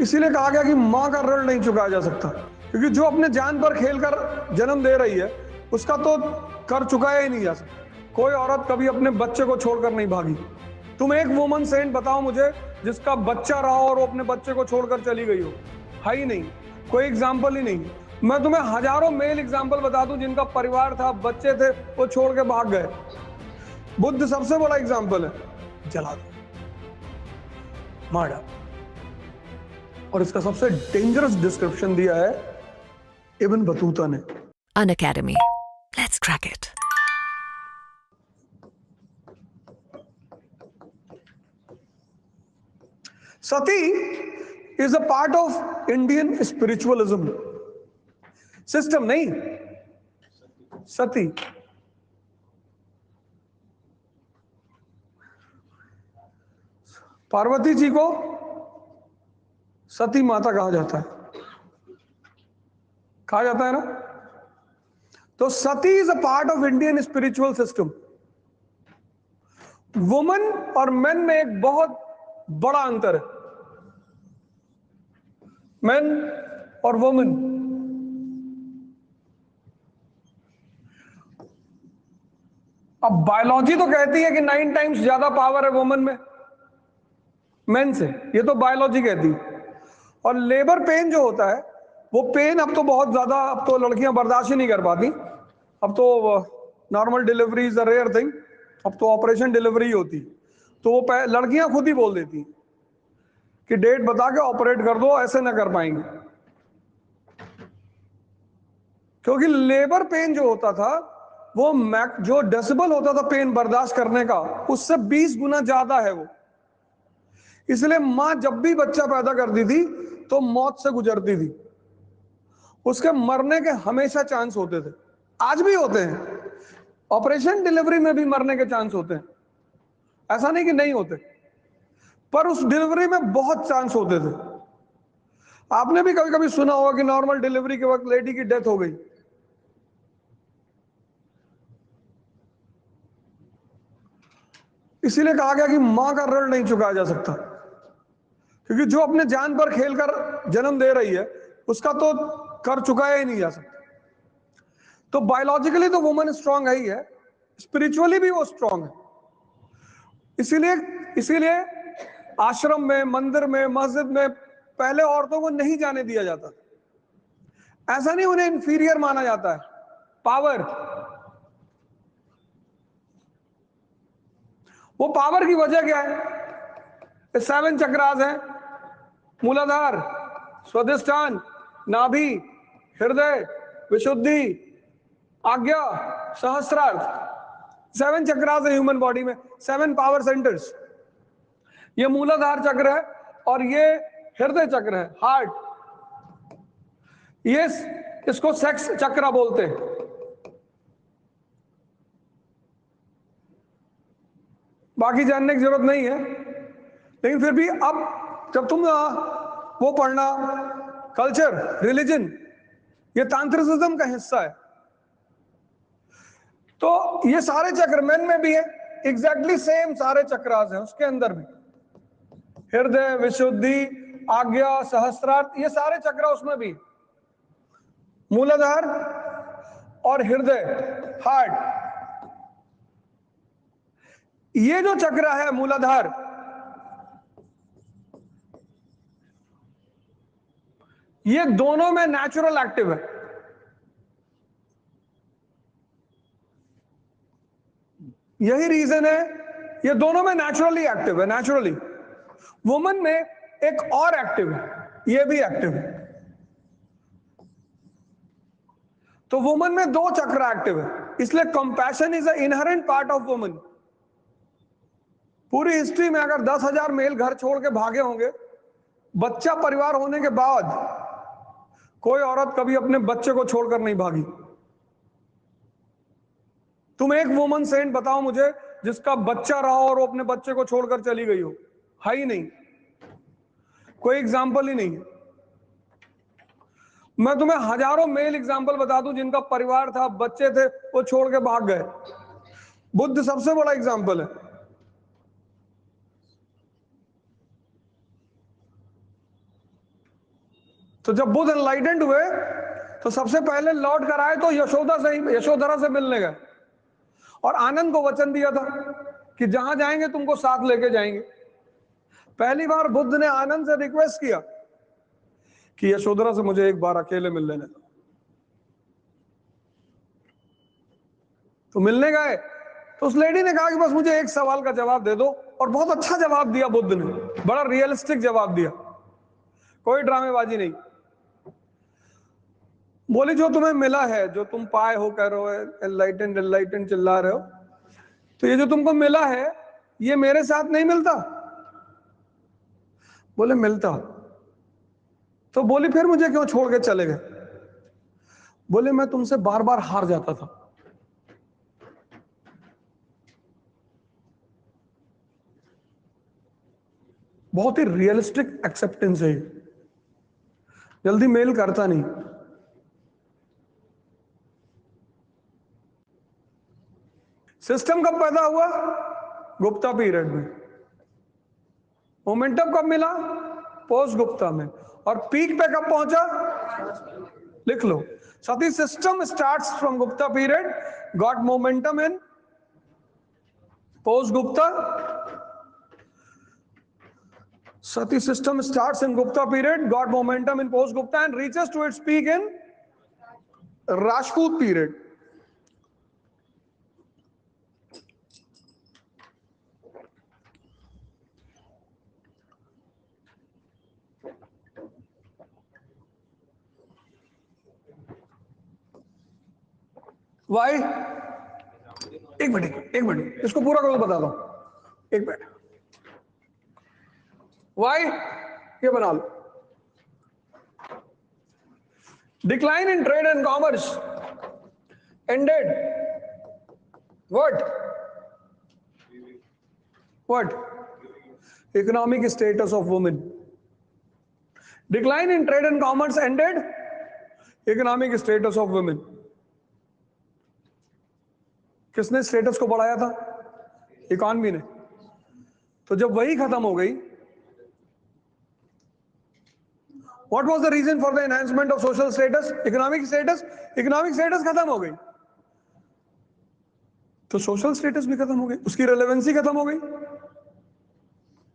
इसीलिए कहा गया कि मां का ऋण नहीं चुकाया जा सकता, क्योंकि जो अपने जान पर खेलकर जन्म दे रही है उसका तो कर चुकाया ही नहीं जा सकता। कोई औरत कभी अपने बच्चे को छोड़कर नहीं भागी। तुम एक वुमन सेंट बताओ मुझे जिसका बच्चा रहा और वो अपने बच्चे को छोड़कर चली गई हो। है ही नहीं, कोई एग्जाम्पल ही नहीं। मैं तुम्हें हजारों मेल एग्जाम्पल बता दूं जिनका परिवार था, बच्चे थे, वो छोड़ के भाग गए। बुद्ध सबसे बड़ा एग्जाम्पल है, जला दो, मार डालो। और इसका सबसे डेंजरस डिस्क्रिप्शन दिया है इब्न बतूता ने। Unacademy. Let's crack it. Sati is a part of Indian spiritualism system, नहीं सती। पार्वती जी को सती माता कहा जाता है, कहा जाता है ना। तो sati is a part of Indian spiritual system. Woman और मेन में एक बहुत बड़ा अंतर है, मेन और वुमन। अब बायोलॉजी तो कहती है कि 9 टाइम्स ज्यादा पावर है वुमन में मेन से, ये तो बायोलॉजी कहती है। और लेबर पेन जो होता है वो पेन अब तो बहुत ज्यादा, अब तो लड़कियां बर्दाश्त ही नहीं कर पाती। अब तो normal delivery is a rare thing, अब तो ऑपरेशन डिलीवरी होती। तो वो लड़कियां खुद ही बोल देती कि डेट बता के ऑपरेट कर दो, ऐसे ना कर पाएंगे। क्योंकि लेबर पेन जो होता था वो जो डेसिबल होता था पेन बर्दाश्त करने का, उससे 20 गुना ज्यादा है वो। इसलिए मां जब भी बच्चा पैदा करती थी तो मौत से गुजरती थी। उसके मरने के हमेशा चांस होते थे, आज भी होते हैं। ऑपरेशन डिलीवरी में भी मरने के चांस होते हैं, ऐसा नहीं कि नहीं होते, पर उस डिलीवरी में बहुत चांस होते थे। आपने भी कभी कभी सुना होगा कि नॉर्मल डिलीवरी के वक्त लेडी की डेथ हो गई। इसीलिए कहा गया कि मां का ऋण नहीं चुकाया जा सकता, क्योंकि जो अपने जान पर खेलकर जन्म दे रही है उसका तो कर चुकाया ही नहीं जा सकता। तो बायोलॉजिकली तो वुमन स्ट्रांग है ही है, स्पिरिचुअली भी वो स्ट्रांग है। इसीलिए इसीलिए आश्रम में, मंदिर में, मस्जिद में पहले औरतों को नहीं जाने दिया जाता। ऐसा नहीं उन्हें इंफीरियर माना जाता है, पावर, वो पावर की वजह क्या है? 7 चक्रास हैं, मूलाधार, स्वादिष्ठान, नाभि, हृदय, विशुद्धि, आज्ञा, सहस्त्रार्थ। 7 चक्रास है ह्यूमन बॉडी में, 7 पावर सेंटर्स। ये मूलाधार चक्र है और ये हृदय चक्र है, हार्ट। ये इसको सेक्स चक्र बोलते हैं। बाकी जानने की जरूरत नहीं है, लेकिन फिर भी अब जब तुम वो पढ़ना, कल्चर, रिलीजन, ये तांत्रिसिज्म का हिस्सा है। तो ये सारे चक्र मेन में भी है, एग्जैक्टली सेम सारे चक्रास हैं उसके अंदर भी। हृदय, विशुद्धि, आज्ञा, सहस्त्रार्थ, ये सारे चक्र उसमें भी। मूलाधार और हृदय, हार्ट। ये जो चक्र है मूलाधार, ये दोनों में नेचुरल एक्टिव है। यही रीजन है, ये दोनों में नेचुरली एक्टिव है, नेचुरली। वुमन में एक और एक्टिव है, ये भी एक्टिव है। तो वुमन में 2 चक्र एक्टिव है, इसलिए compassion is a inherent part of woman. पूरी हिस्ट्री में अगर 10,000 मेल घर छोड़ के भागे होंगे, बच्चा परिवार होने के बाद कोई औरत कभी अपने बच्चे को छोड़कर नहीं भागी। तुम एक वुमन सेंट बताओ मुझे जिसका बच्चा रहा और वो अपने बच्चे को छोड़कर चली गई हो। है ही नहीं, कोई एग्जाम्पल ही नहीं है। मैं तुम्हें हजारों मेल एग्जाम्पल बता दूं जिनका परिवार था, बच्चे थे, वो छोड़ के भाग गए। बुद्ध सबसे बड़ा एग्जाम्पल है। तो जब बुद्ध एनलाइटेंड हुए तो सबसे पहले लौट कर आए तो यशोधरा से मिलने गए और आनंद को वचन दिया था कि जहां जाएंगे तुमको साथ लेके जाएंगे। पहली बार बुद्ध ने आनंद से रिक्वेस्ट किया कि यशोधरा से मुझे एक बार अकेले मिल लेने दो। तो मिलने गए तो उस लेडी ने कहा कि बस मुझे एक सवाल का जवाब दे दो, और बहुत अच्छा जवाब दिया बुद्ध ने, बड़ा रियलिस्टिक जवाब दिया, कोई ड्रामेबाजी नहीं। बोली जो तुम्हें मिला है, जो तुम पाए हो, कह रहे हो एनलाइटेंड चिल्ला रहे हो, तो ये जो तुमको मिला है ये मेरे साथ नहीं मिलता? बोले मिलता। तो बोली फिर मुझे क्यों छोड़ के चले गए? बोले मैं तुमसे बार बार हार जाता था। बहुत ही रियलिस्टिक एक्सेप्टेंस है, जल्दी मेल करता नहीं। सिस्टम कब पैदा हुआ? गुप्ता पीरियड में। मोमेंटम कब मिला? पोस्ट गुप्ता में। और पीक पे कब पहुंचा? लिख लो, sati system starts from Gupta period, got momentum in post Gupta. Sati system starts in Gupta period, got momentum in post-Gupta and reaches to its peak in Rajput period. Why? एक मिनट, इसको पूरा करो बताता हूं, एक मिनट। Why? ये बना लो। Decline in trade and commerce ended. What? Economic status of women. Decline in trade and commerce ended. Economic status of women. किसने स्टेटस को बढ़ाया था? इकोनॉमी ने। तो जब वही खत्म हो गई, What was the reason for the enhancement of social status? Economic status. Economic status खत्म हो गई तो सोशल स्टेटस भी खत्म हो गई, उसकी रेलेवेंसी खत्म हो गई।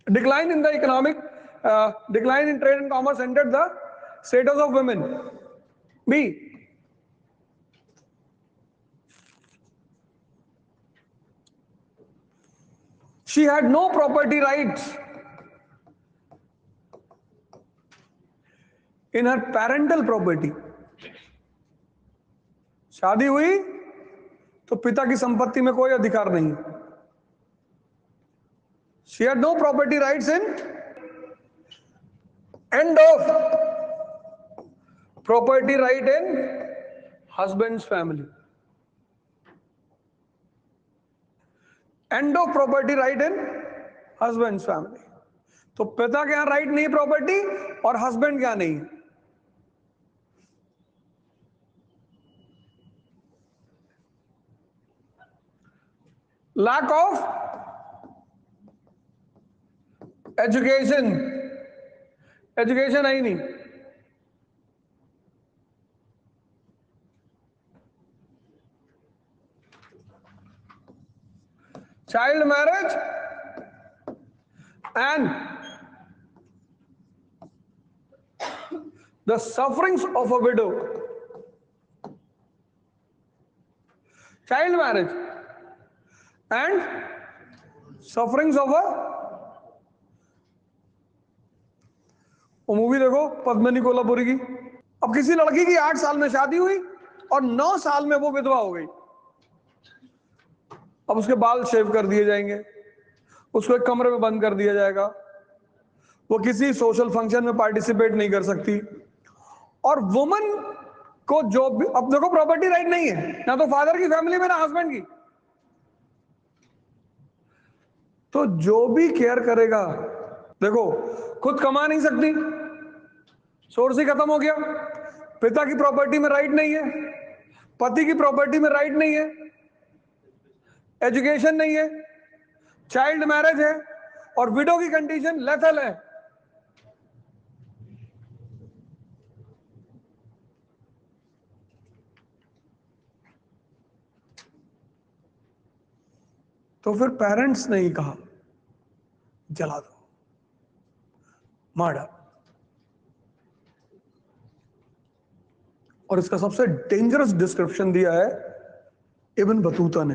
Decline in the economic, decline in trade and commerce ended the status of women. B. She had no property rights in her parental property. शादी हुई तो पिता की संपत्ति में कोई अधिकार नहीं। She had no property rights in end of property right in husband's family. End of property right in husband's family. तो पिता के यहां राइट नहीं प्रॉपर्टी और हस्बैंड के यहां नहीं। Lack of education, एजुकेशन है ही नहीं। Child marriage and the sufferings of a widow. Child marriage and sufferings of a, वो मूवी देखो पद्मिनी कोल्हापुरी की। अब किसी लड़की की 8 साल में शादी हुई और 9 साल में वो विधवा हो गई। अब उसके बाल शेव कर दिए जाएंगे, उसको एक कमरे में बंद कर दिया जाएगा, वो किसी सोशल फंक्शन में पार्टिसिपेट नहीं कर सकती। और वुमन को जो भी, अब देखो प्रॉपर्टी राइट नहीं है ना तो फादर की फैमिली में ना हस्बैंड की, तो जो भी केयर करेगा, देखो खुद कमा नहीं सकती, सोर्स ही खत्म हो गया, पिता की प्रॉपर्टी में राइट नहीं है, पति की प्रॉपर्टी में राइट नहीं है, एजुकेशन नहीं है, चाइल्ड मैरिज है और विडो की कंडीशन लेथल है। तो फिर पेरेंट्स ने ही कहा जला दो, मार डालो। और इसका सबसे डेंजरस डिस्क्रिप्शन दिया है इब्न बतूता ने।